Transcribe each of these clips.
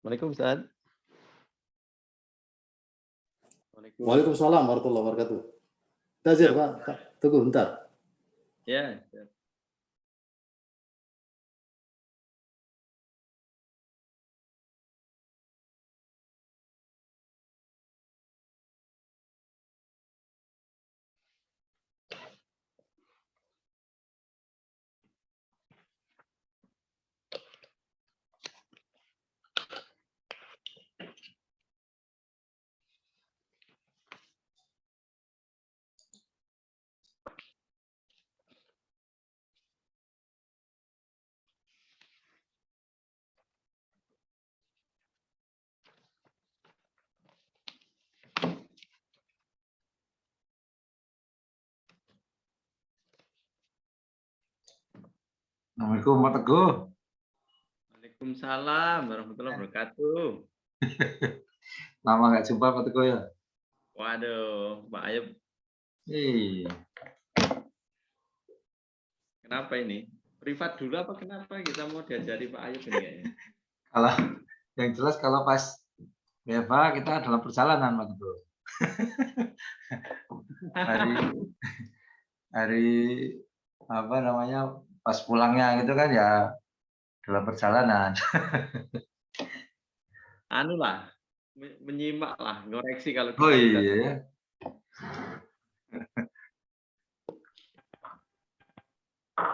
Assalamualaikum Ustaz. Waalaikumsalam. Waalaikumsalam warahmatullahi wabarakatuh. Tazir Pak, tunggu bentar. Ya, ya. Assalamualaikum Pak Teguh. Waalaikumsalam warahmatullahi wabarakatuh. Lama nggak jumpa Pak Teguh ya? Waduh, Pak Ayub, kenapa ini? Privat dulu apa kenapa kita mau diajari Pak Ayub ini kayaknya? Kalau yang jelas kalau pas WFH kita dalam perjalanan Pak Teguh. hari apa namanya pas pulangnya gitu kan ya dalam perjalanan. Anu lah, menyimak lah, ngoreksi kalau Oh kita iya.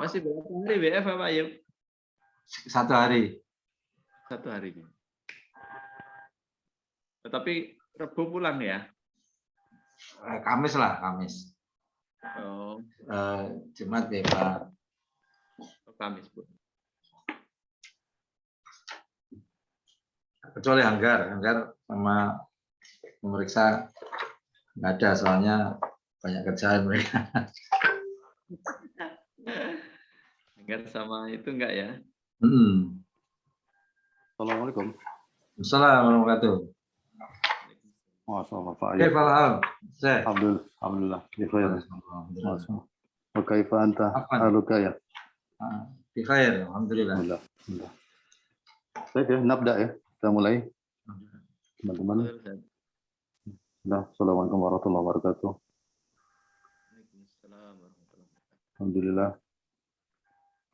Masih berapa hari WF Pak Ayub? 1 hari. 1 hari. Tetapi Rabu pulang ya? Kamis lah, Kamis. Oh, Jumat ya Pak. Kamis pun. Kecuali Anggar sama memeriksa nggak ada soalnya banyak kerjaan mereka. Anggar sama itu enggak ya? Assalamualaikum. Assalamualaikum warahmatullahi wabarakatuh. Masyaallah Pak Oke, Ayub. Pak Al. Alhamdulillah. Bi khair. Masyaallah. Wa kaifa anta? Haluka ya? Bi khair, alhamdulillah. Alhamdulillah. Baik ya, nabda ya. Kita mulai. Teman-teman. Assalamualaikum warahmatullahi wabarakatuh. Waalaikumsalam warahmatullahi wabarakatuh. Alhamdulillah.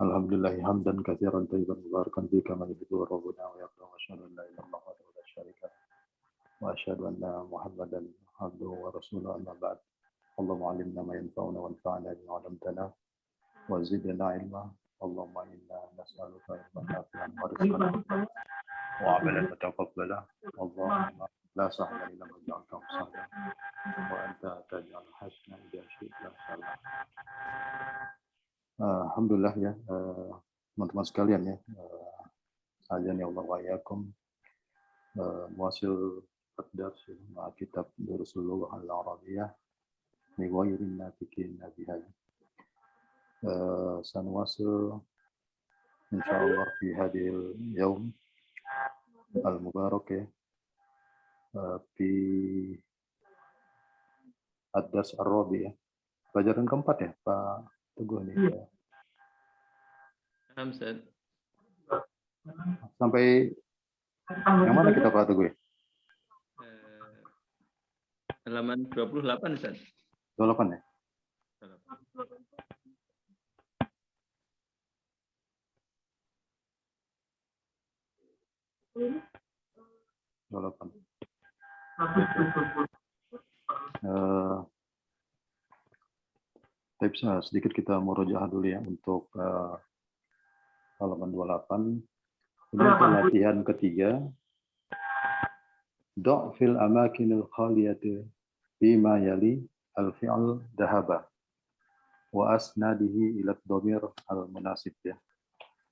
Alhamdulillahi hamdan katsiran thayyiban mubarakan fi kama yuhibbu rabbuna wa yarda wa asyhadu an la ilaha illallah wahdahu la syarika lah wa asyhadu anna Muhammadan abduhu wa rasuluhu amma ba'd. Allahumma 'allimna ma yanfa'una wanfa'na bima 'allamtana wa zidna 'ilma. Allahumma inna nas'aluka ilman nafi'an wa rizqan wa 'amalan mutaqabbala. Allahumma la sahla illa ma ja'altahu sahlan wa anta taj'alul hazna idza syi'ta sahla. Alhamdulillah ya teman-teman sekalian ya, azan ya Allah wa iyyakum, muasil ad-dars ma kitab Durusul al-Arabiyah li ghairin nafikin biha. Sanwasil insyaallah fi hadhil yaum al-mubarak ya, fi ad-dars ar-rabi ya, pelajaran keempat ya Pak Teguh nih. Ustaz. Sampai yang mana kita Pak Teguh? Halaman 28 Ustaz. 28 ya? 28. Sedikit kita murojaah dulu ya untuk halaman 28. Ini untuk latihan ketiga. Do' fil amakinil khaliyati bima yali al-fi'al dahaba wa asnadihi ila dhamir al-munasib ya.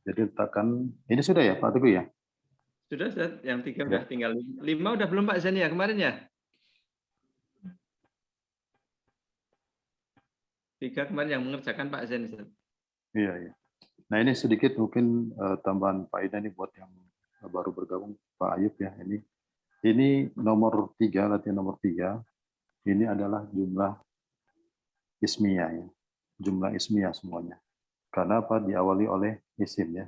Jadi letakkan, ini sudah ya Pak Teguh ya? Sudah Ustaz, yang 3 udah tinggal 5 udah belum Pak Zani ya kemarin ya? 3 kemarin yang mengerjakan Pak Zen. Iya, iya. Nah ini sedikit mungkin tambahan faedah nih buat yang baru bergabung Pak Ayub ya. Ini nomor 3, latihan nomor 3. Ini adalah jumlah ismiyah ya. Jumlah ismiyah semuanya. Karena apa? Diawali oleh isim ya.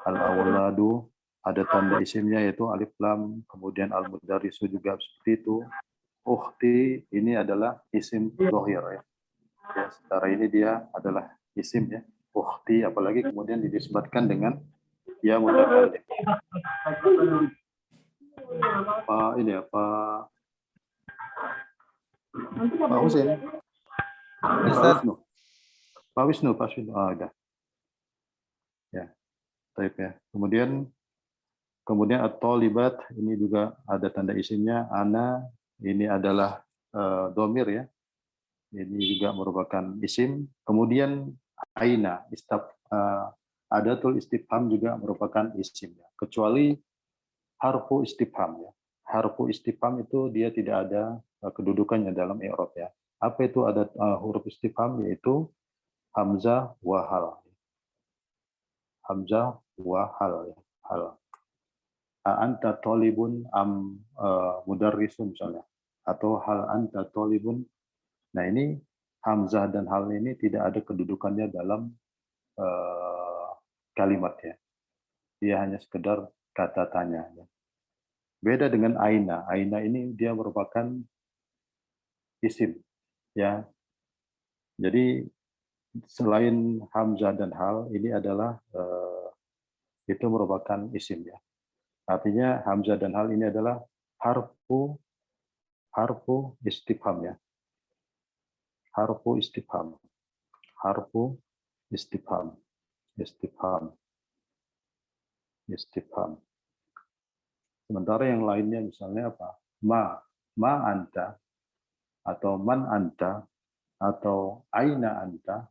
Al-awladu ada tanda isimnya yaitu alif lam, kemudian al-mudarrisu juga seperti itu. Ukhti ini adalah isim dhohir ya. Ya, secara ini dia adalah isim ya. Ukhti apalagi kemudian dinisbatkan dengan ya mutakallim. Pak ini ya Pak Husin. Ustaz, Pak Wisnu. Udah. Ya, baik ya. Kemudian at-thalibat ini juga ada tanda isimnya. Ana ini adalah domir ya. Ini juga merupakan isim. Kemudian aina adatul istifham juga merupakan isim ya. Kecuali harfu istifham ya. Harfu istifham itu dia tidak ada kedudukannya dalam i'rab ya. Apa itu ada huruf istifham, yaitu hamzah wa hal. Hamzah wa hal ya. Hal. Anta tolibun am mudarrisun misalnya, atau hal anta tolibun. Nah ini hamzah dan hal ini tidak ada kedudukannya dalam kalimat ya. Dia hanya sekedar kata tanya ya. Beda dengan aina. Aina ini dia merupakan isim ya. Jadi selain hamzah dan hal ini adalah itu merupakan isim ya. Artinya hamzah dan hal ini adalah harfu istifham ya. Harfu istifham. Harfu istifham. Istifham. Sementara yang lainnya misalnya apa? Ma anta, atau man anta, atau aina anta,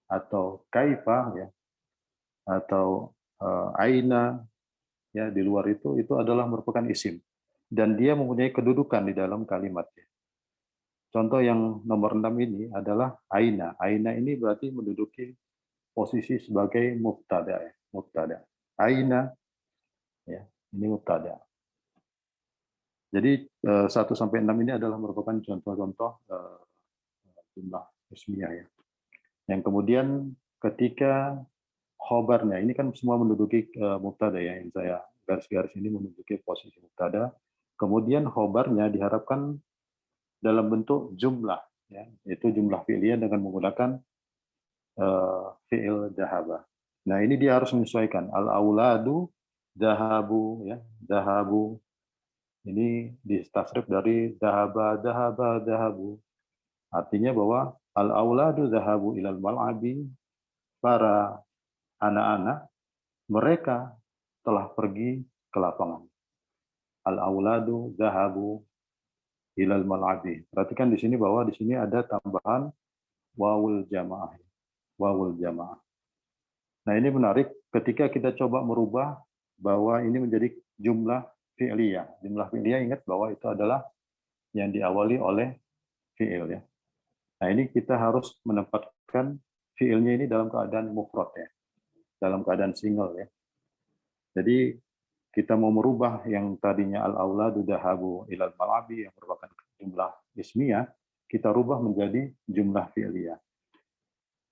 atau kaifa ya, atau aina ya, di luar itu adalah merupakan isim dan dia mempunyai kedudukan di dalam kalimat. Contoh yang nomor 6 ini adalah aina. Aina ini berarti menduduki posisi sebagai mubtada ya. Mubtada. Aina ya, ini mubtada. Jadi 1 sampai 6 ini adalah merupakan contoh-contoh jumlah ismiyah ya. Yang kemudian ketika khobarnya, ini kan semua menduduki mubtada ya, yang saya garis-garis ini menduduki posisi mubtada. Kemudian khobarnya diharapkan dalam bentuk jumlah, ya, yaitu jumlah fi'liyah dengan menggunakan fi'il dahaba. Nah ini dia harus menyesuaikan. Al-auladu dahabu, ya, dahabu. Ini distasrif dari dahaba, dahaba, dahabu. Artinya bahwa al-auladu dahabu ilal mal'abi, para anak-anak, mereka telah pergi ke lapangan. Al-auladu dahabu ilal mal'abi. Perhatikan di sini bahwa di sini ada tambahan wawul jamaah. Wawul jamaah. Nah ini menarik ketika kita coba merubah bahwa ini menjadi jumlah fi'liyah. Jumlah fi'liyah, ingat bahwa itu adalah yang diawali oleh fi'il ya. Nah ini kita harus menempatkan fi'ilnya ini dalam keadaan mufrad ya. Dalam keadaan single ya. Jadi kita mau merubah yang tadinya al-auladu dahabu ilal malabi yang merupakan jumlah ismiyah, kita rubah menjadi jumlah fi'liyah.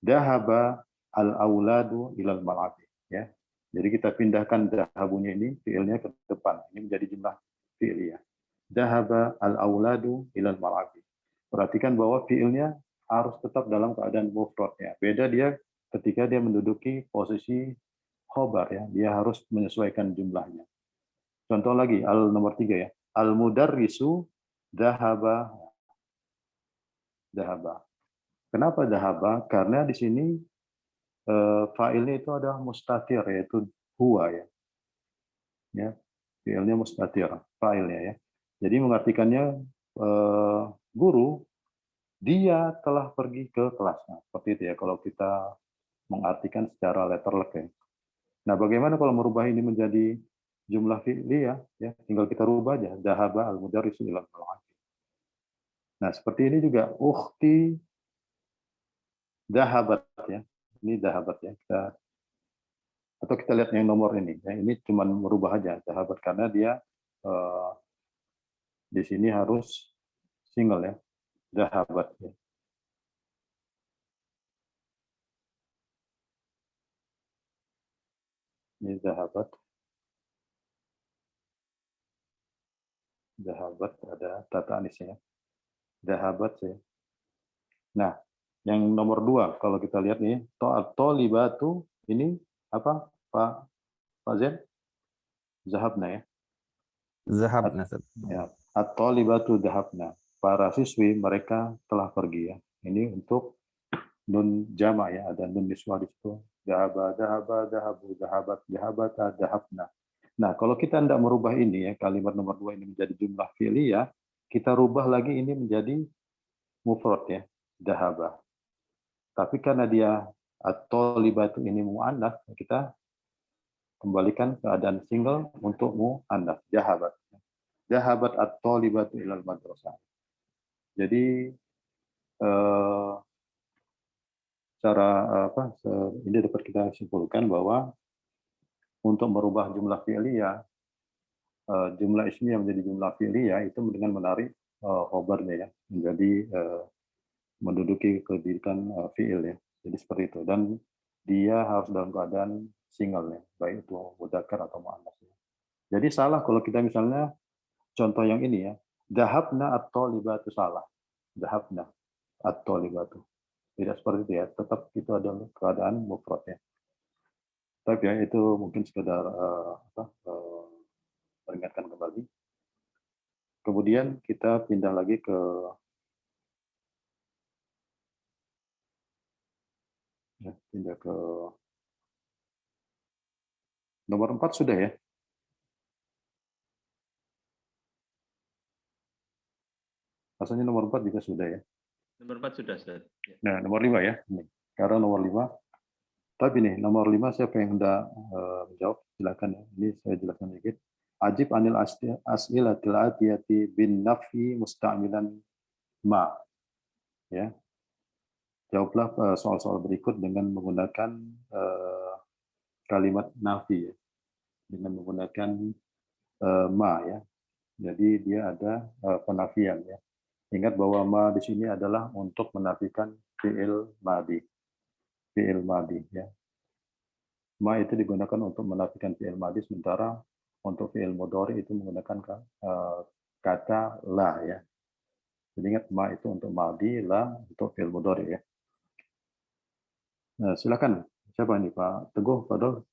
Dahaba al-auladu ilal malabi ya. Jadi kita pindahkan dahabunya ini fi'ilnya ke depan. Ini menjadi jumlah fi'liyah. Dahaba al-auladu ilal malabi. Perhatikan bahwa fi'ilnya harus tetap dalam keadaan mufrad ya. Beda dia ketika dia menduduki posisi khobar ya. Dia harus menyesuaikan jumlahnya. Contoh lagi, nomor 3 ya. Al-mudarrisu dahaba. Dahaba. Kenapa dahaba? Karena di sini fa'ilnya itu ada mustatir, yaitu huwa ya. Ya, fi'ilnya mustatir, fa'ilnya ya. Jadi mengartikannya guru, dia telah pergi ke kelasnya. Seperti itu ya kalau kita mengartikan secara letterlek ya. Nah, bagaimana kalau merubah ini menjadi jumlah fi'liyah ya, tinggal kita rubah aja dahaba al-mudarrisu ilal mal'abi. Nah, seperti ini juga ukhti dahabat ya. Ini dahabat ya. Atau kita lihat yang nomor ini ya. Ini cuma merubah aja dahabat karena dia di sini harus single ya. Dahabat ya. Ini dahabat. Dahabat ada tata anisnya. Dahabat sih. Nah, yang nomor 2 kalau kita lihat nih, tolibatu ini apa Pak Zen? Zahabna ya. Zahabna. Ya, at-tolibatu dahabna. Para siswi mereka telah pergi ya. Ini untuk nun jama ya, ada nun niswa di situ. Dahaba, dahaba, dahabu, dahabat, dahabata, dahabna. Nah, kalau kita tidak merubah ini ya, kalimat nomor 2 ini menjadi jumlah fi'liyah, kita rubah lagi ini menjadi mufrad ya, dahaba. Tapi karena dia at-tolibatu ini mu'annas, kita kembalikan keadaan single untuk mu'annas, dahabat. Dahabat at-tolibatu ilal madrasah. Jadi secara ini dapat kita simpulkan bahwa untuk merubah jumlah fi'liyah, jumlah ismiyah menjadi jumlah fi'liyah itu dengan menarik khobarnya ya, menjadi menduduki kedudukan fi'il ya. Jadi seperti itu. Dan dia harus dalam keadaan single ya, baik itu mudzakkar atau muannats. Jadi salah kalau kita misalnya contoh yang ini ya, dahabna at-tolibatu salah. Dahabna at-tolibatu. Tidak seperti itu ya, tetap itu adalah keadaan mufrad ya. Tapi ya itu mungkin sekedar peringatkan kembali. Kemudian kita pindah lagi ke nomor 4 sudah ya. Rasanya nomor 4 juga sudah ya. Nomor 4 sudah, Ustaz. Ya. Nah, nomor 5 ya. Ini. Sekarang nomor 5. Tapi nih, nomor 5 siapa yang hendak menjawab? Silakan ya. Ini saya jelaskan sedikit. Ajib anil as'ilatil atiyati bin nafi musta'milan ma. Ya. Jawablah soal-soal berikut dengan menggunakan kalimat nafi ya. Dengan menggunakan ma ya. Jadi dia ada penafian ya. Ingat bahwa ma di sini adalah untuk menafikan fi'il madi. Fi'il madi ya. Ma itu digunakan untuk menafikan fi'il madi, sementara untuk fi'il mudhari itu menggunakan kata la ya. Jadi ingat ma itu untuk madi, la untuk fi'il mudhari ya. Nah, silakan. Siapa ini Pak Teguh, Pak Dol?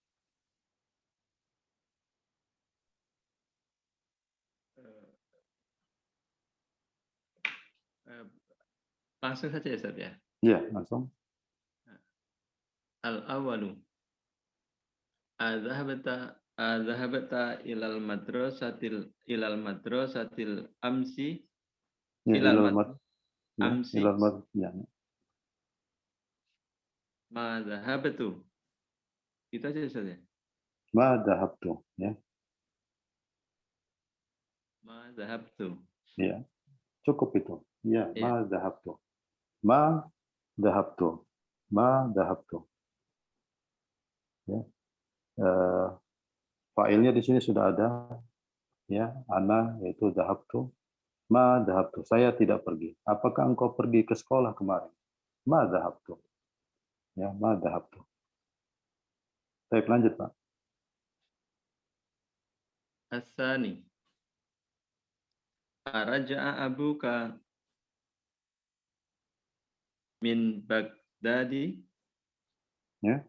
Langsung saja ya, Ustaz ya. Iya, langsung. Al-awwalu. Adzahabta ilal madrasatil amsi Ya, ilal amsi. Ya. Ma dhahabtu. Itu aja Ustaz ya. Ma dhahabtu ya. Ma dhahabtu. Ya. Cukup itu. Ya, Ya. ma dhahabtu. Ma dhahabtu. Ma dhahabtu. Ya. Failnya di sini sudah ada ya, ana yaitu dhahabtu. Ma dhahabtu. Saya tidak pergi. Apakah engkau pergi ke sekolah kemarin? Ma dhahabtu. Ya, ma dhahabtu. Baik, lanjut, Pak. Asani. Araja'a abuka min Baghdadi. Ya.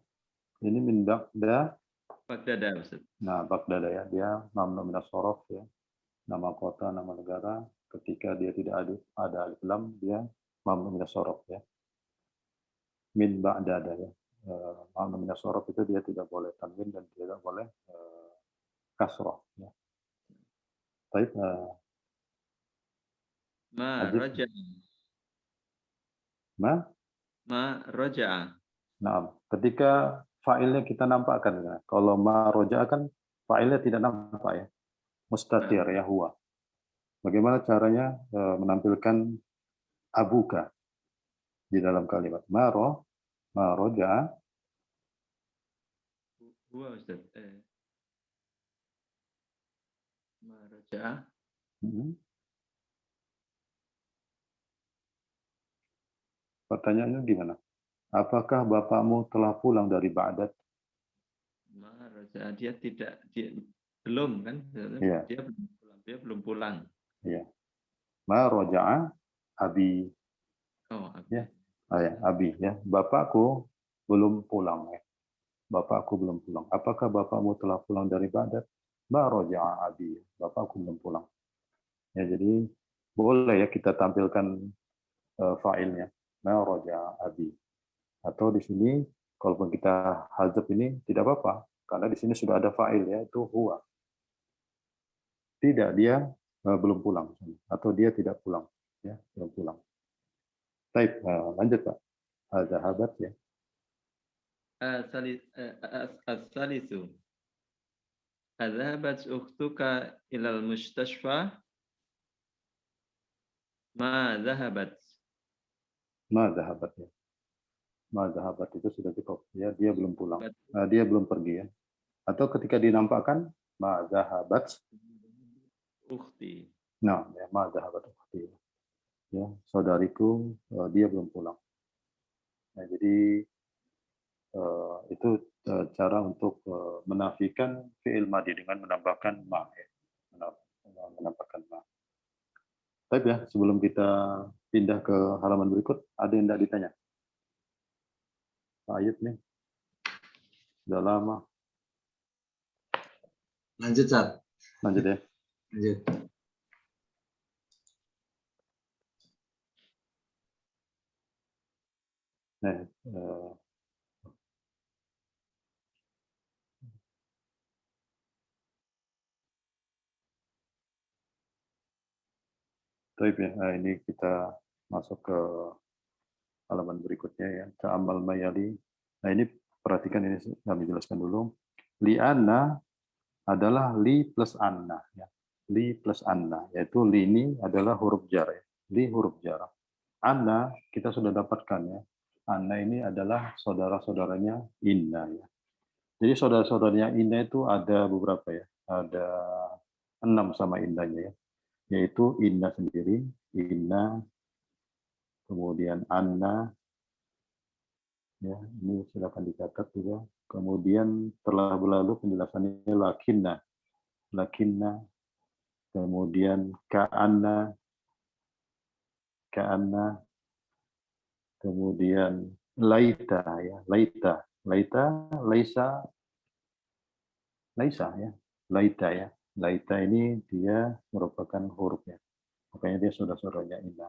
Ini min Baghdad. Baghdad, Ustaz. Nah, Baghdad ya, dia mamnu minas shorof ya. Nama kota, nama negara, ketika dia tidak ada alif lam, dia mamnu minas shorof ya. Min Baghdad ya. Mamnu minas shorof itu dia tidak boleh tanwin dan tidak boleh kasroh ya. Baik, Ma raja'a. Ma raja'a. Nah, ketika fa'ilnya kita nampakkan ya. Kalau ma roja'a kan fa'ilnya tidak nampak ya. Mustatir ya huwa. Bagaimana caranya menampilkan abuka di dalam kalimat ma roja'a. Huwa Ustaz. Ma raja'a. Pertanyaannya gimana? Apakah bapakmu telah pulang dari Baghdad? Dia belum kan? Ya. Dia belum pulang. Ya. Ma roja'a abi. Oh, Ya. Ya, abi ya. Bapakku belum pulang ya. Bapakku belum pulang. Apakah bapakmu telah pulang dari Baghdad? Ma roja'a abi. Bapakku belum pulang. Ya, jadi boleh ya kita tampilkan fa'ilnya. Ma roja'a abi. Atau di sini kalaupun kita hazaf ini tidak apa-apa karena di sini sudah ada fa'il ya, itu huwa. Tidak, dia belum pulang atau dia tidak pulang ya, belum pulang. Baik, lanjut Pak. Zahabat ya. As-salisu. Adhabat ukhtuka ilal mustashfa? Ma dhahabat. Ma zahabat ya. Ma zahabat itu sudah cukup ya, dia belum pulang. Dia belum pergi ya. Atau ketika dinampakkan ma zahabat Ukhti. nah, ya, ma zahabat ukhti. Ya, saudariku dia belum pulang. Nah, jadi itu cara untuk menafikan fi'il madi dengan menambahkan ma. Ya. Menambahkan ma. Baik ya, sebelum kita pindah ke halaman berikut, ada yang tidak ditanya? Pak Ayub nih, sudah lama. Lanjut, Sat. Lanjut ya. Lanjut. Nah, baik ya, ini kita masuk ke halaman berikutnya ya. Ta'amal mayali. Nah ini perhatikan, ini kami jelaskan dulu. Li'anna adalah li plus anna. Ya. Li plus anna, yaitu li ini adalah huruf jar. Ya. Li huruf jar. Anna kita sudah dapatkan ya. Anna ini adalah saudara-saudaranya inna ya. Jadi saudara-saudaranya inna itu ada beberapa ya. Ada 6 sama indahnya ya. Yaitu inna sendiri, inna, kemudian anna, ya ini silakan dicatat juga. Kemudian telah berlalu penjelasannya lakinna, lakinna, kemudian ka'anna, ka'anna, kemudian laita ya, laita, laita, laisa, laisa ya, laita ya, laita ini dia merupakan hurufnya, makanya dia saudara-saudaranya inna.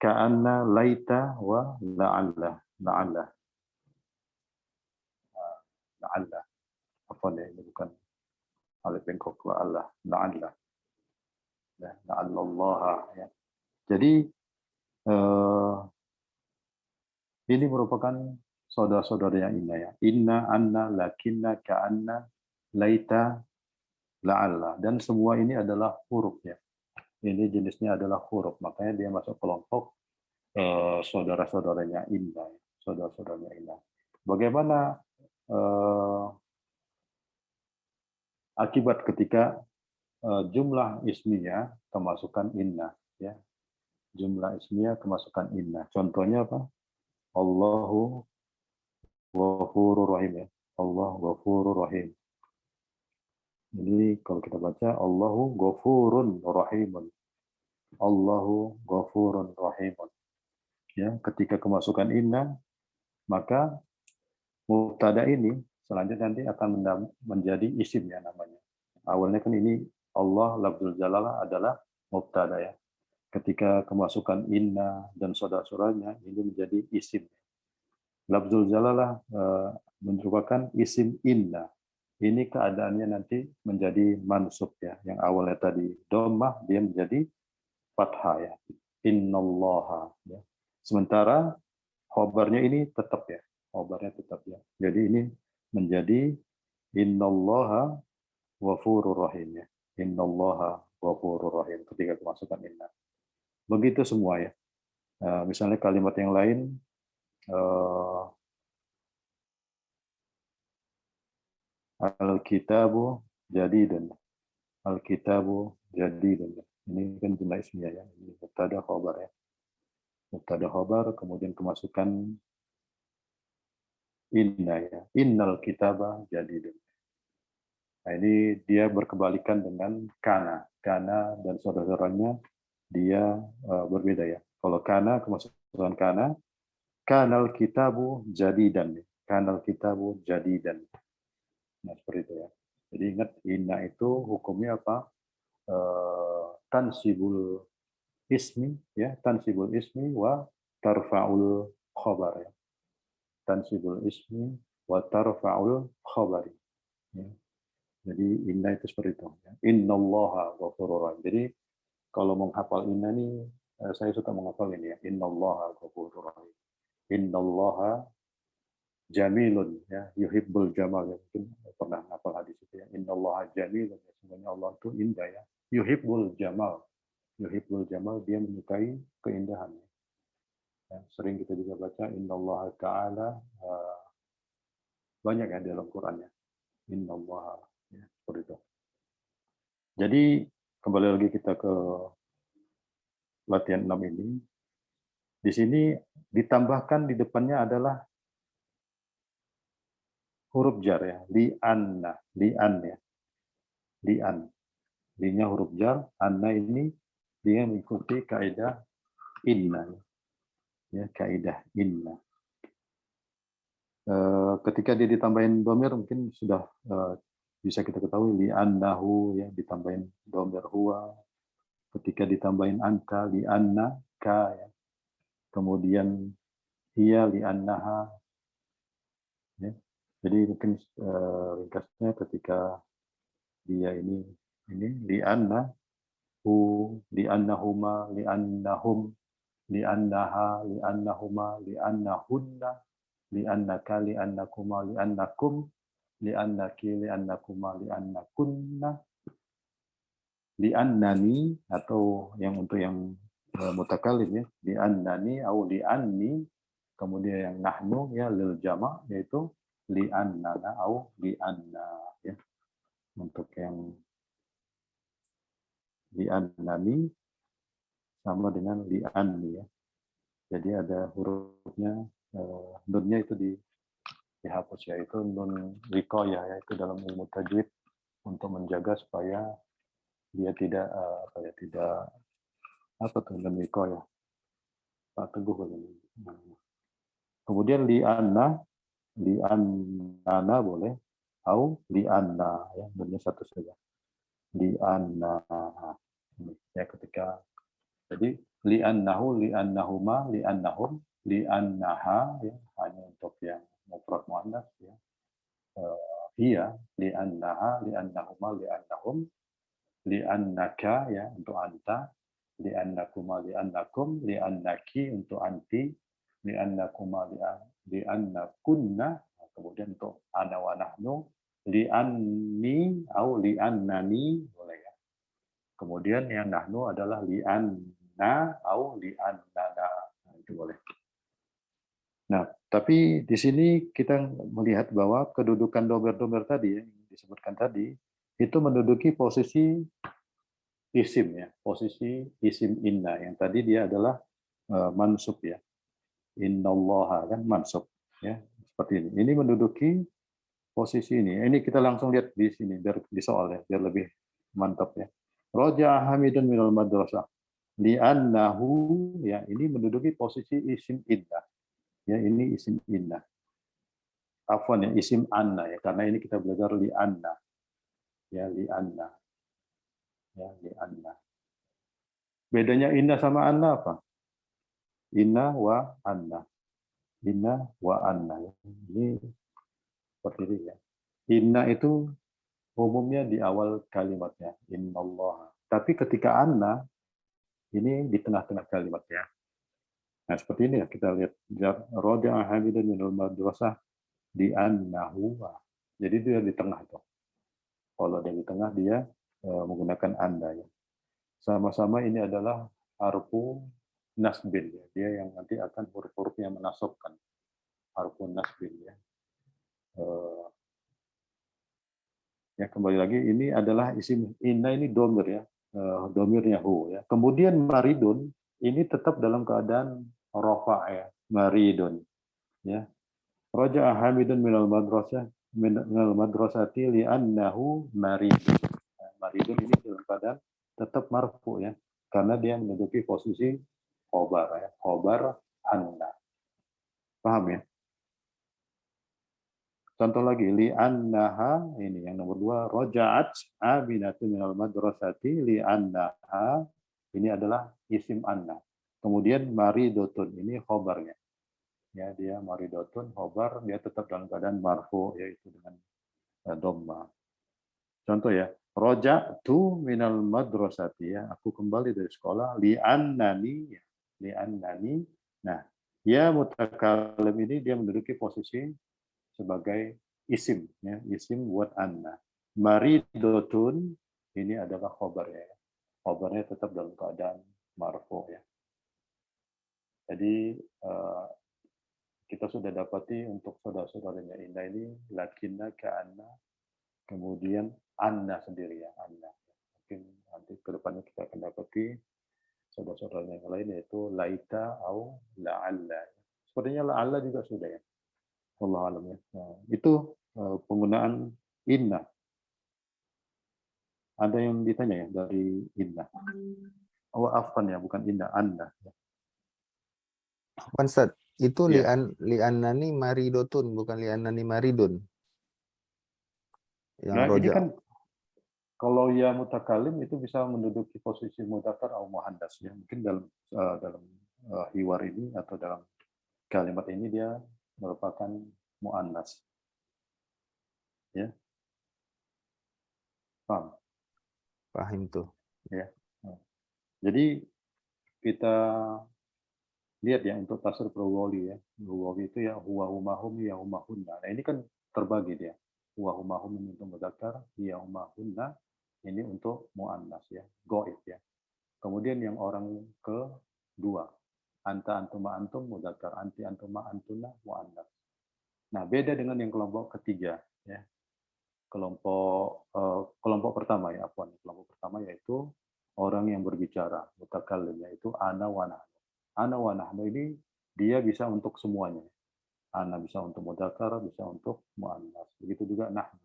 Ka'anna, laita, wa la'alla, la'alla, la'alla. Apa nih, ini bukan alif bengkok la'alla, la'alla. Ya, la'allallah ya. Jadi ini merupakan saudara-saudara yang inna ya. Inna, anna, lakinna, ka'anna, laita, la'alla. Dan semua ini adalah huruf ya. Ini jenisnya adalah huruf. Makanya dia masuk kelompok saudara-saudaranya inna. Saudara-saudaranya inna. Bagaimana akibat ketika jumlah ismiyah kemasukan inna ya. Jumlah ismiyah kemasukan inna. Contohnya apa? Allahu Ghafurur Rahim ya. Allah Ghafurur Rahim. Jadi kalau kita baca Allahu Ghafurun Rahimun. Allahu Ghafurun Rahimun. Ya, ketika kemasukan inna, maka mubtada ini selanjutnya nanti akan menjadi isim ya namanya. Awalnya kan ini Allah lafzul jalalah adalah mubtada ya. Ketika kemasukan inna dan saudara-saudaranya ini menjadi isim. Lafzul jalalah merupakan isim inna. Ini keadaannya nanti menjadi mansub ya. Yang awalnya tadi dhammah dia menjadi fathah ya. Innallaha ya. Sementara khobarnya ini tetap ya. Khobarnya tetap ya. Jadi ini menjadi innallaha ghafurur rahim ya. Innallaha ghafurur rahim ketika kemasukan inna. Begitu semua ya. Misalnya kalimat yang lain Al-kitabu jadidun. Al-kitabu jadidun. Ini kan jumlah ismiyah ya. Ini mubtada khabar ya. Mubtada khabar kemudian kemasukan inna ya. Innal kitaba jadidun. Nah, ini dia berkebalikan dengan kana. Kana dan saudara-saudaranya dia berbeda ya. Kalau kana, kemaksudan kana, kanal kitabu jadidan. Kanal kitabu jadidan. Nah, seperti itu ya. Jadi ingat, inna itu hukumnya apa? Tansibul ismi, ya, tansibul ismi wa tarfa'ul khobar. Ya. Tansibul ismi wa tarfa'ul khobari. Ya. Jadi inna itu seperti itu. Ya. Innallaha ghafurur rahim. Jadi kalau menghafal inna nih, saya suka menghafal ini ya. Innallaha ghafurur rahim. Innallaha jamilun, ya, yuhibbul jamal, ya. Mungkin pernah hafal hadis itu ya. Innallaha jamilun, ya. Sebenarnya Allah itu indah ya. Yuhibbul jamal. Yuhibbul jamal, dia menyukai keindahan. Ya. Sering kita juga baca innallaha ta'ala, banyak ya dalam Qurannya. Innallaha, ya, seperti itu. Jadi kembali lagi kita ke latihan 6 ini. Di sini ditambahkan di depannya adalah huruf jar ya, li'anna, li'an ya. Li'an. Li'nya huruf jar, anna ini dia mengikuti kaidah inna. Ya, kaidah inna. Ketika dia ditambahin domir mungkin sudah bisa kita ketahui li'annahu ya, ditambahin domir huwa. Ketika ditambahin anta li'anna ka ya. Kemudian hiya li'annaha ya. Jadi mungkin ringkasnya ketika dia ini li'anna hu li'annahuma li'annahum li'annaha li'annahuma li'annahunna li'annaka li'annakuma li'annakum li'annaki li'annakuma li'annakunna li'annani, atau yang untuk yang mutakalim ya, li'annani atau li'anni, kemudian yang nahnu ya lil jama' yaitu li'annana atau li'anna ya. Untuk yang li'annani sama dengan li'anni ya. Jadi ada hurufnya, nunnya itu dihapus ya, itu nun wiqayah ya, itu dalam ilmu tajwid untuk menjaga supaya dia tidak tidak apa tuh nun wiqayah. Pak Teguh begini. Kemudian li'anna boleh, atau li'anna ya, nunnya satu saja. Li'anna ya, ketika jadi li'annahu li'annahuma li'annahum li'annaha ya, hanya untuk yang mufrad muannats ya. Hiya li'annaha li'annahuma li'annahum li'annaka ya untuk anta, li'annakuma li'annakum li'annaki untuk anti, li'annakuma li'annakunna, kemudian untuk ana wa nahnu li'anni atau li'annani boleh ya. Kemudian yang nahnu adalah li'anna atau li'annana, itu boleh. Nah, tapi di sini kita melihat bahwa kedudukan domer-domer tadi yang disebutkan tadi itu menduduki posisi isim ya, posisi isim inna yang tadi dia adalah mansub ya. Innallaha kan mansub ya, seperti ini. Ini menduduki posisi ini. Ini kita langsung lihat di sini biar di soal ya, biar lebih mantap ya. Raja'a Hamidun minal madrasah li'annahu ya, ini menduduki posisi isim inna. Ya, ini isim inna. Afwan ya, isim anna ya, karena ini kita belajar li'anna. Ya, li'anna. Ya, li'anna. Bedanya inna sama anna apa? Inna wa anna. Inna wa anna. Ini seperti ini ya. Inna itu umumnya di awal kalimatnya, innallaha. Tapi ketika anna, ini di tengah-tengah kalimatnya. Nah, seperti ini ya, kita lihat. Raja'a Hamidun minal madrasah di annahu. Jadi dia di tengah tuh. Kalau dia di tengah, dia menggunakan anda ya. Sama-sama ini adalah harfu nasbin ya. Dia yang nanti akan huruf-huruf yang menasabkan. Harfu nasbin ya. Ya, kembali lagi ini adalah isim inna, ini domir ya, domirnya hu ya. Kemudian maridun ini tetap dalam keadaan rafa ya, maridun ya. Raja'a Hamidun minal madrasah minal madrasati li'annahu maridun. Nah, maridun ini dalam keadaan tetap marfu ya, karena dia menduduki posisi khobar ya, khobar anna. Paham ya? Contoh lagi, li'annaha, ini yang nomor 2, roja'at abinatu minal madrasati li'annaha, ini adalah isim anna. Kemudian maridotun, ini khobarnya. Ya, dia maridotun, khobar, dia tetap dalam keadaan marfu, yaitu dengan dhamma. Contoh ya, roja'tu minal madrasati, ya, aku kembali dari sekolah, li'annani, li'annani. Nah, ya mutakalim ini dia menduduki posisi sebagai isim, ya, isim buat anna. Maridotun ini adalah khobarnya, ya. Khobarnya tetap dalam keadaan marfu ya. Jadi kita sudah dapati untuk saudara-saudaranya Indah ini lakinna ka anna, kemudian anna sendiri ya, anna. Mungkin nanti ke depannya kita akan dapati saudara-saudaranya yang lain yaitu laita atau la'alla. Sepertinya la'alla juga sudah ya. Allah alam ya. Nah, itu penggunaan inna. Ada yang ditanya ya dari inna. Oh, afan ya, bukan inna, anna. Ustaz, itu Ya. li'annani maridotun, bukan li'annani maridun. Yang Nah, ini roja. kan kalau ya mutakalim itu bisa menduduki posisi mudzakkar atau muannas ya. Mungkin dalam hiwar ini atau dalam kalimat ini dia merupakan muannas. Ya. Paham? Paham tuh. Ya. Jadi kita lihat ya untuk tasrif Lugawi ya. Lugawi itu ya huwa humahum ya humahunna. Nah, ini kan terbagi dia. Huwa humahum ini untuk mudzakkar, ya humahunna ini untuk muannas ya, gaib ya. Kemudian yang orang kedua, anta antuma antum mudzakkar, anti antuma antuna muannas. Nah, beda dengan yang kelompok ketiga ya. Kelompok pertama ya, kelompok pertama yaitu orang yang berbicara, mutakallim, yaitu ana wa nahnu. Ana wa nahnu ini dia bisa untuk semuanya. Ana bisa untuk mudzakkar, bisa untuk muannas. Begitu juga nahnu.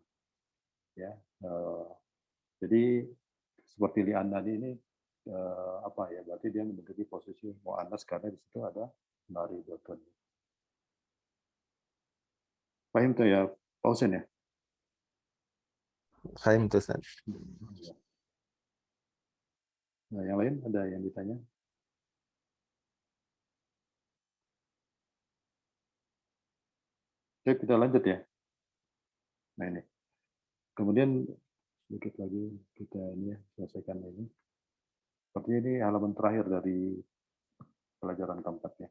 Ya. Jadi seperti li anna ini apa ya? Berarti dia menduduki posisi muannas karena di situ ada maridotun. Paham tuh ya, Pak Husain ya? Paham tuh, Ustaz. Nah, yang lain ada yang ditanya? Oke, kita lanjut ya. Nah ini. Kemudian sedikit lagi kita ini ya, selesaikan ini. Sepertinya ini halaman terakhir dari pelajaran keempatnya.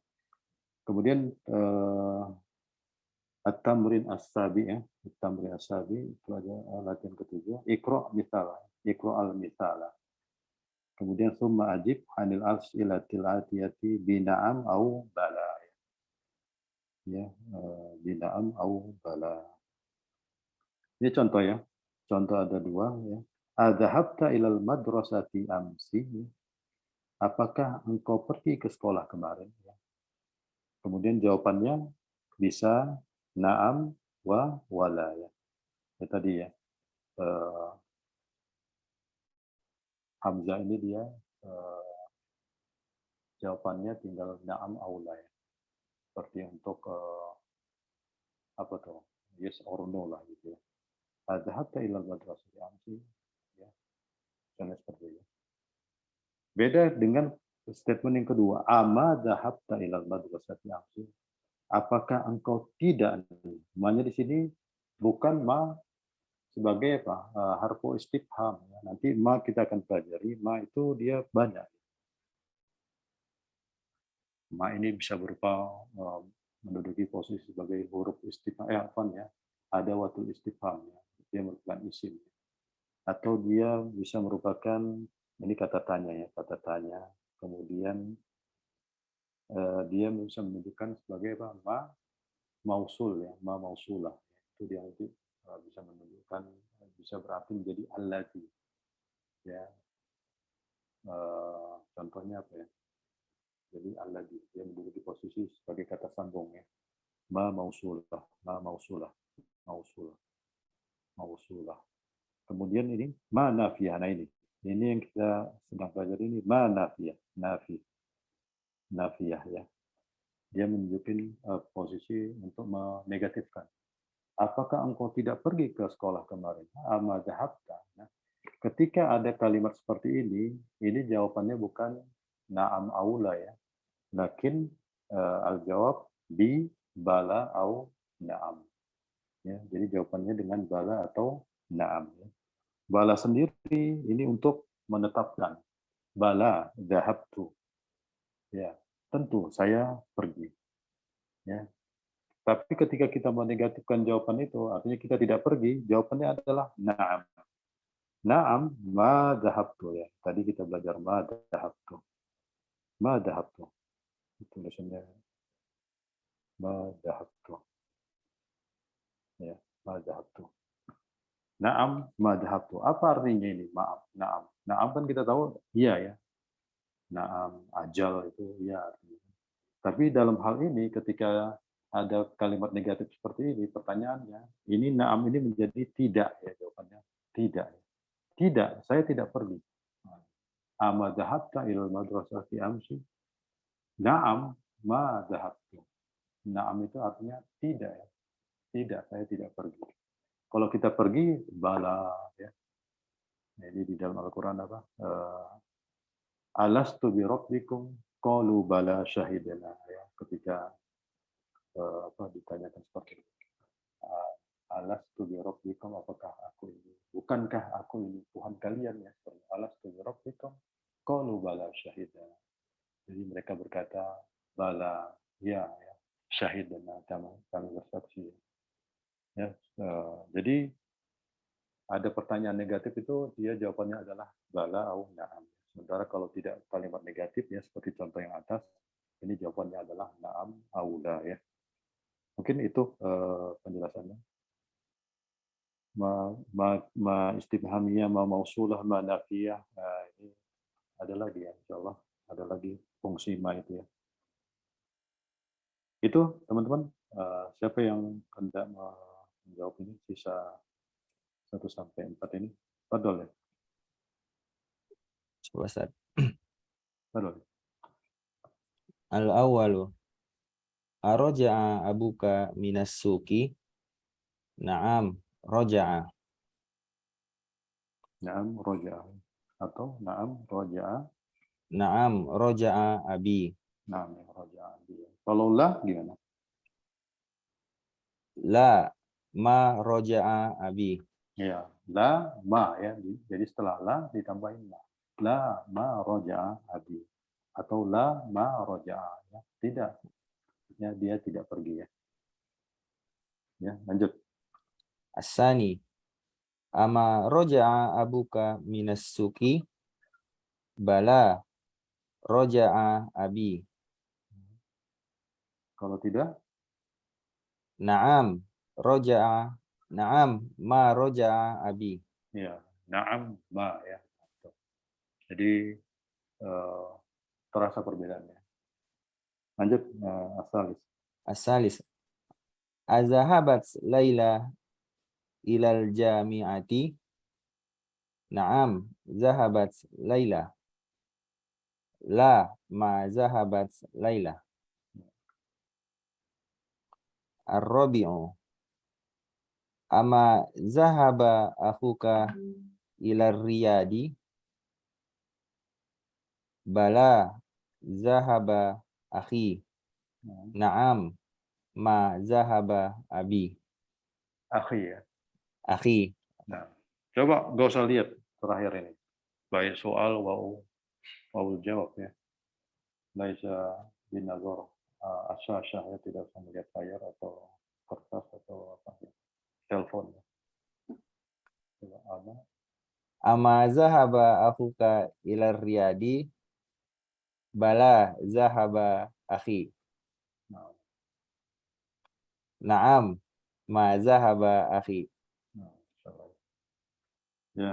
Kemudian at-tamrin as-sabi ya, at-tamrin as-sabi pelajaran latihan ketujuh. Iqra misalah, iqra al-misalah. Kemudian summa ajib anil as'ilatil atiyati bina'am au bala. Ya, bina'am au bala. Ini contoh ya. Contoh ada dua ya. Adzahabta ilal madrasati amsi. Apakah engkau pergi ke sekolah kemarin? Kemudian jawabannya bisa na'am wa wala ya. Ya tadi ya. Hamzah ini dia jawabannya tinggal na'am aula ya. Seperti untuk apa tuh? Yes or no lah gitu ya. Adzahabta ilal madrasati amsi ya. Misalnya seperti itu. Beda dengan statement yang kedua, ama dhahabta ilal madrasati amsi. Apakah engkau tidak? Namanya di sini bukan ma sebagai apa? Harfu istifham. Nanti ma kita akan pelajari, ma itu dia banyak. Ma ini bisa berupa menduduki posisi sebagai huruf istifham, ya. Ada watul istifham, ya. Dia merupakan isim. Atau dia bisa merupakan, ini kata tanya ya, kata tanya. Kemudian dia bisa menunjukkan sebagai apa? Ma mausul ya, ma mausulah. Itu dia nanti bisa menunjukkan, bisa berarti menjadi allati. Ya. Contohnya apa ya? Jadi allati dia menduduki posisi sebagai kata sambung ya. Ma mausulah, ma mausulah. mausulah, mausulah. Kemudian ini ma nafiyah. Nah ini yang kita sedang pelajari ini ma nafiyah, nafiyah ya. Dia menunjukkan posisi untuk menegatifkan. Apakah engkau tidak pergi ke sekolah kemarin? Ama dhahabta. Nah, ketika ada kalimat seperti ini jawabannya bukan na'am aula ya. Lakin al-jawab bi bala au na'am. Ya, jadi jawabannya dengan bala atau na'am. Ya. Bala sendiri ini untuk menetapkan. Bala dhahabtu. Ya, tentu saya pergi. Ya. Tapi ketika kita menegatifkan jawaban itu, artinya kita tidak pergi, jawabannya adalah na'am. Na'am ma dhahabtu ya. Tadi kita belajar ma dhahabtu. Ma dhahabtu. Tulisannya ma dhahabtu. Ya, ma dhahabtu. Na'am ma dhahabtu. Apa artinya ini? Maaf, na'am. Na'am kan kita tahu iya ya. Na'am, ajal itu iya artinya. Tapi dalam hal ini ketika ada kalimat negatif seperti ini, pertanyaannya, ini na'am ini menjadi tidak ya jawabannya. Tidak. Tidak, saya tidak pergi. Ama dhahabta ilal madrasati amsi? Na'am ma dhahabtu. Na'am itu artinya tidak ya. Tidak, saya tidak pergi. Kalau kita pergi, bala ya. Jadi di dalam Al-Quran apa? Alastu bi rabbikum qalu bala syahidana ya. Ketika ditanyakan seperti itu. Alastu bi rabbikum, apakah aku ini? Bukankah aku ini Tuhan kalian ya? Alastu bi rabbikum qalu bala syahidana. Jadi mereka berkata bala ya, syahidana, kami bersaksi. Ya, jadi ada pertanyaan negatif itu dia jawabannya adalah bala au na'am. Sementara kalau tidak kalimat negatif ya seperti contoh yang atas, ini jawabannya adalah na'am au la ya. Mungkin itu penjelasannya. Ma istifhamiyah, ma mausulah, ma nafiyah. Ini ada lagi ya, insyaallah ada lagi fungsi ma itu ya. Itu teman-teman, siapa yang hendak menjawab ini sisa 1 sampai 4 ini? Fadol ya. Coba Ustaz. Fadol. Al-awwalu. Araja'a abuka minas suki? Na'am, raja'a. Naam roja'a atau naam roja'a. Na'am, raja'a abi. Naam roja'a. Kalau la gimana? La ma raja'a abi. Ya, la ma ya. Jadi setelah la ditambahin ma. La ma roja'a abi. Atau la ma roja'a ya. Tidak. Ya, dia tidak pergi ya. Ya, lanjut. Asani. Ama raja'a abuka minas suki? Bala raja'a abi. Kalau tidak, Na'am, raja'a. Na'am, ma raja'a abi. ya, naam ma ya. Jadi terasa perbedaannya. Lanjut, Asalis. Asalis. Azahabat Laila ilal jami'ati? Na'am, zahabat Laila. La ma zahabat Laila. Ar-rabi'u. Ama zahaba akhuka ilar riyadi? Bala zahaba akhi. Na'am ma zahaba abi. Akhi ya. Akhi. Nah, coba gak usah lihat terakhir ini. Baik soal wau jawab ya. Laisa binazar asyashah ya, tidak usah melihat layar atau kertas atau apa ya. Telepon ya. Coba apa? Ama zahaba akhuka ilar riyadi? Bala zahaba akhi. Nah, Na'am ma zahaba akhi. nah, insyaallah. Ya,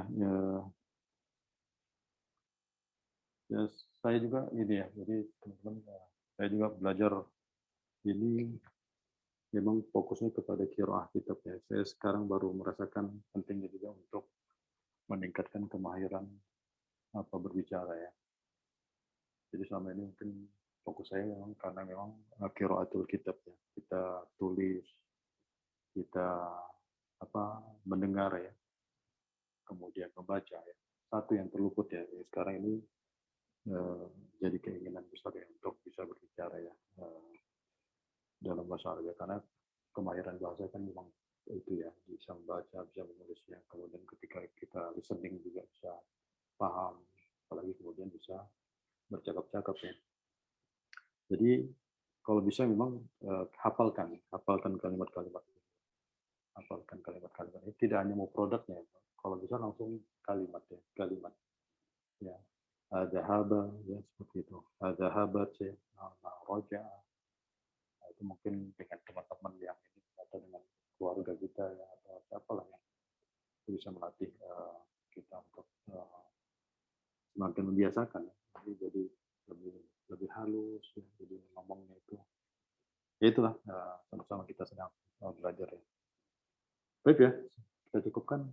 ya, saya juga ini ya. Jadi teman-teman, saya juga belajar ini memang fokusnya kepada qiraah kitab ya. Saya sekarang baru merasakan pentingnya juga untuk meningkatkan kemahiran berbicara ya. Jadi selama ini mungkin fokus saya memang karena memang qiraatul kitab ya. Kita tulis, kita mendengar ya, kemudian membaca ya. Satu yang terluput ya. Sekarang ini jadi keinginan besar ya untuk bisa berbicara ya dalam bahasa Arab ya. Karena kemahiran bahasa kan memang itu ya, bisa membaca, bisa menulisnya. Kemudian ketika kita listening juga bisa paham, apalagi kemudian bisa bercakap-cakap ya. Jadi kalau bisa memang hafalkan kalimat-kalimat, hafalkan kalimat-kalimat ini. Tidak hanya mau produknya, kalau bisa langsung kalimat ya. Ada haba ya seperti itu. Ada habat ya, roja. Itu mungkin dengan teman-teman yang ini atau dengan keluarga kita ya atau siapalah yang bisa melatih kita untuk semakin membiasakan ya. Jadi lebih halus ya, jadi ngomongnya itu ya itulah sama-sama kita sedang belajar ya. Baik ya, kita cukupkan.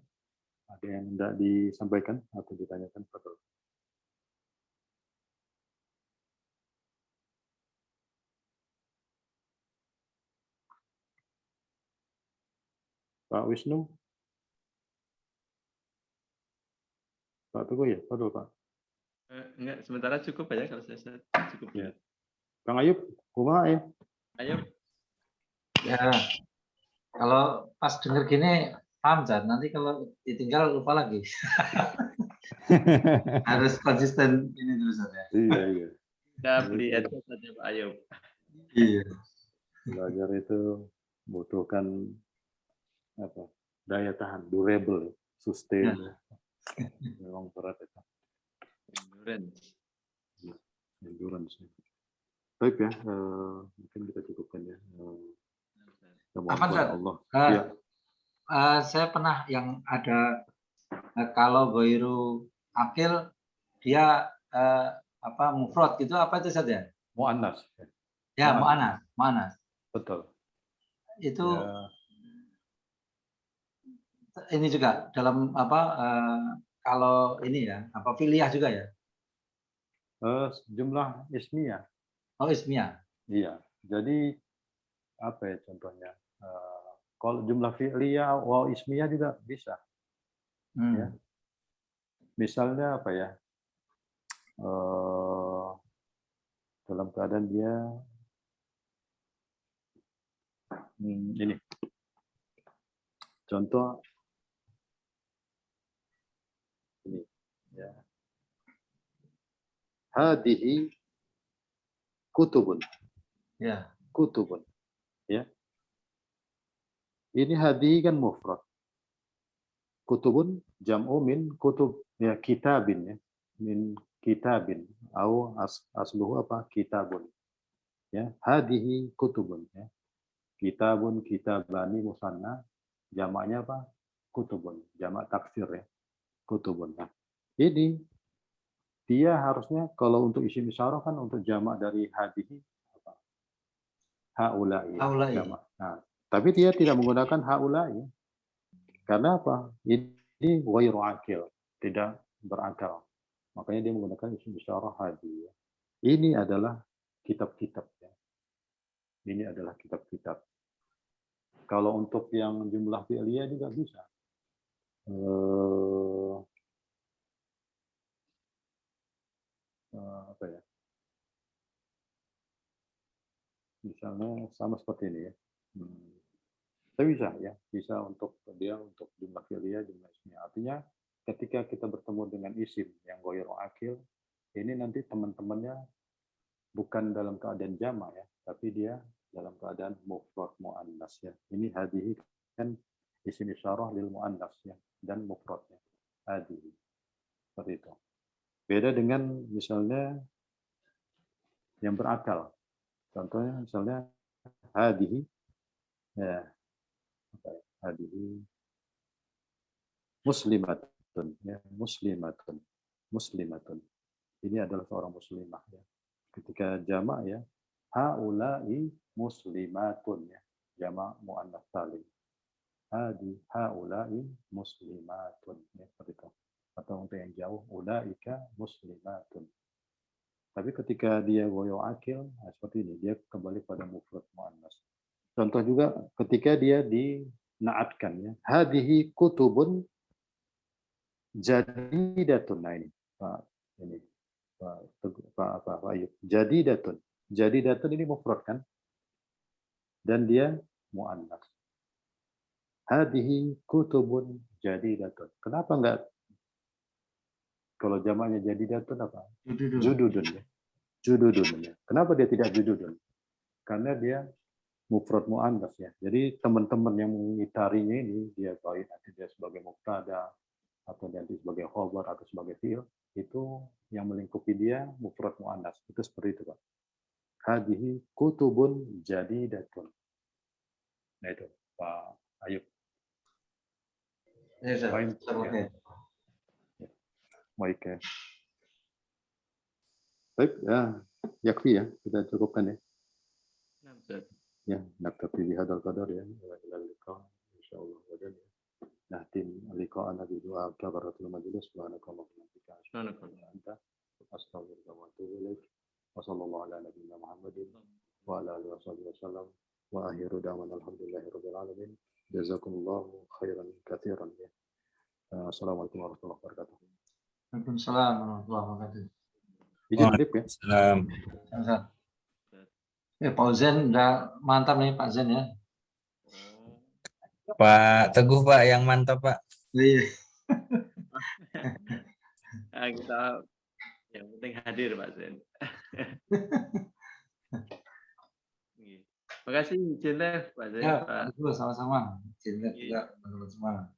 Ada yang tidak disampaikan atau ditanyakan Pak? Pak Wisnu, Pak Teguh ya, betul Pak. Enggak, sementara cukup aja kalau saya cukup. Ya. Kang Ayub, kumaha ya? Ayo. Ya, kalau pas denger gini paham Jan, nanti kalau ditinggal lupa lagi. Harus konsisten ini terus ya. Iya. Kita beli headset saja Pak Ayub. Iya. Belajar itu butuhkan daya tahan, durable, sustain. Ya. Memang berat itu. Endurance. Baik ya, mungkin kita cukupkan ya. Allah. Ya. Saya pernah yang ada kalau Goiru Akil dia mufrad gitu apa itu saja? Mu'annas. Ya, mu'annas. Betul. Itu ini juga dalam kalau ini ya, filiah juga ya? Jumlah ismiyah. Oh, ismiyah. Iya. Jadi apa ya contohnya? Kalau jumlah fi'liyah wa ismiyah juga bisa. Ya. Misalnya apa ya? Dalam keadaan dia ini. Contoh ini ya. Hadihi kutubun. Ya. Kutubun. Ya. Ini hadihi kan mufrad. Kutubun jam'u min kutub ya kitabin ya. Min kitabin atau asluhu kitabun. Ya, hadihi kutubun ya. Kitabun, kitabani musanna, jamaknya kutubun, jamak taksir ya. Kutubun. Nah, ini dia harusnya kalau untuk isim isyarah kan untuk jamak dari hadihi haula'i. Jamak. Nah, tapi dia tidak menggunakan haula'i. Karena apa? Ini ghairu akil, tidak berakal. Makanya dia menggunakan isim isyarah hadi. Ini adalah kitab-kitab ya. Ini adalah kitab-kitab. Kalau untuk yang jumlah fi'liyah juga bisa. Apa ya? Misalnya sama seperti ini ya. Tapi bisa ya, bisa untuk dia untuk jumlah fi'liyah, jumlah ismiyah. Artinya ketika kita bertemu dengan isim yang ghairu akil, ini nanti teman-temannya bukan dalam keadaan jamak ya, tapi dia dalam keadaan mufrad muannas ya. Ini hadihi kan isim isyarah lil muannas ya dan mufradnya hadihi. Seperti itu. Beda dengan misalnya yang berakal. Contohnya misalnya hadihi ya hadihi muslimatun ya, muslimatun. Ini adalah seorang muslimah ya. Ketika jamak ya haula'i muslimatun ya. jamak muannas salim. Haulai muslimatun, ya, seperti itu. Atau untuk yang jauh, ulaika muslimatun. Tapi ketika dia goyo akil, nah seperti ini, dia kembali pada mufrad muannas. Contoh juga ketika dia dinaatkan, ya, hadhihi kutubun jadidatun. Nah ini, Pak, ini Pak Ayub. Jadidatun ini mufrad kan? Dan dia muannas. Hadhihi kutubun jadidatun. Kenapa enggak kalau jamaknya jadidatun apa? Jududun. Ya. Jududun. Ya. Kenapa dia tidak jududun? Karena dia mufrad muannas ya. Jadi teman-teman yang mengitarinya ini dia baik nanti dia sebagai mubtada atau nanti sebagai khabar atau sebagai fi'il, itu yang melingkupi dia mufrad muannas. Itu seperti itu, Pak. Hadhihi kutubun jadidatun. Nah itu Pak Ayub. Ya, Ustaz. Baik. Oke. Ya. Baik ya. Baik ya, yakfi ya, kita cukupkan ya. Nah, Ustaz. Ya, naktafi bihadzal qadar ya. Ila liqa insyaallah wajan. Nahtim liqa'ana bi du'a kabaratul majlis subhanakallahumma wa bihamdika asyhadu an la ilaha illa anta astaghfiruka wa atubu ilaik. Wa sallallahu ala nabiyyina Muhammadin wa ala alihi wasallam wa akhiru da'wana alhamdulillahirabbil alamin. Jazakumullahu khairan katsiran ya. Assalamualaikum warahmatullahi wabarakatuh. Waalaikumsalam warahmatullahi wabarakatuh. Izin Dip ya. Salam. Ustaz. Ya, Pak Zen udah mantap nih Pak Zen ya. Pak Teguh Pak yang mantap Pak. Iya. Kita yang penting hadir Pak Zen. Terima kasih izin Pak Zen. Ya, Pak. sama-sama. Cinta juga teman-teman semua.